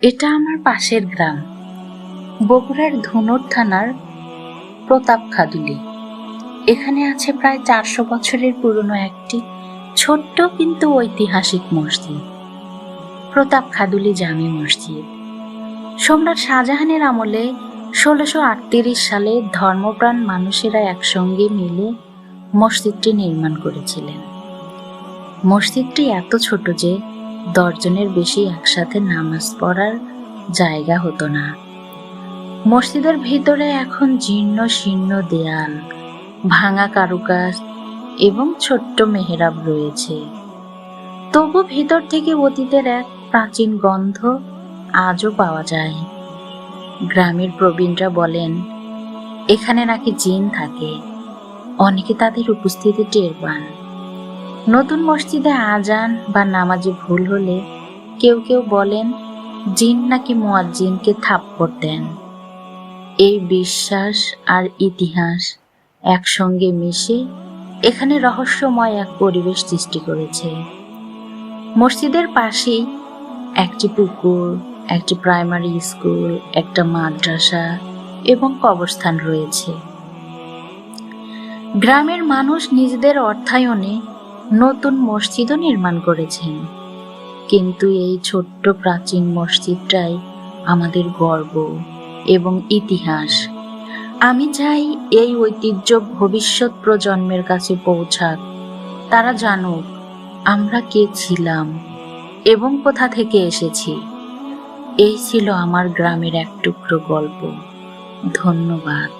এটা আমার পাশের গ্রাম, বগুড়ার ধুনট থানার প্রতাপ খাদুলি। এখানে আছে প্রায় 400 বছরের পুরনো একটি ছোট্ট কিন্তু ঐতিহাসিক মসজিদ, প্রতাপ খাদুলি জামে মসজিদ। সম্রাট শাহজাহানের আমলে 1638 সালে ধর্মপ্রাণ মানুষেরা একসঙ্গে মিলে মসজিদটি নির্মাণ করেছিলেন। মসজিদটি এত ছোট যে 10 জনের বেশি একসাথে নামাজ পড়ার জায়গা হতো না। মসজিদের ভিতরে এখন জীর্ণ শীর্ণ দেয়াল, ভাঙা কারুকাজ এবং ছোট্ট মেহরাব রয়েছে। তবু ভিতর থেকে অতীতের এক প্রাচীন গন্ধ আজও পাওয়া যায়। গ্রামের প্রবীণরা বলেন এখানে নাকি জিন থাকে, অনেকে তাদের উপস্থিতি টের পান। নতুন মসজিদে আজান বা নামাজে ভুল হলে কেউ কেউ বলেন জিন নাকি মুয়াজ্জিনকে থাপ্পড় দেন। এই বিশ্বাস আর ইতিহাস একসঙ্গে মিশে এখানে রহস্যময় এক পরিবেশ সৃষ্টি করেছে। মসজিদের পাশেই একটি পুকুর, একটি প্রাইমারি স্কুল, একটা মাদ্রাসা এবং কবরস্থান রয়েছে। গ্রামের মানুষ নিজেদের অর্থায়নে নতুন মসজিদও নির্মাণ করেছেন, কিন্তু এই ছোট্ট প্রাচীন মসজিদটাই আমাদের গর্ব এবং ইতিহাস। আমি চাই এই ঐতিহ্য ভবিষ্যৎ প্রজন্মের কাছে পৌঁছাক, তারা জানুক আমরা কে ছিলাম এবং কোথা থেকে এসেছি। এই ছিল আমার গ্রামের এক টুকরো গল্প। ধন্যবাদ।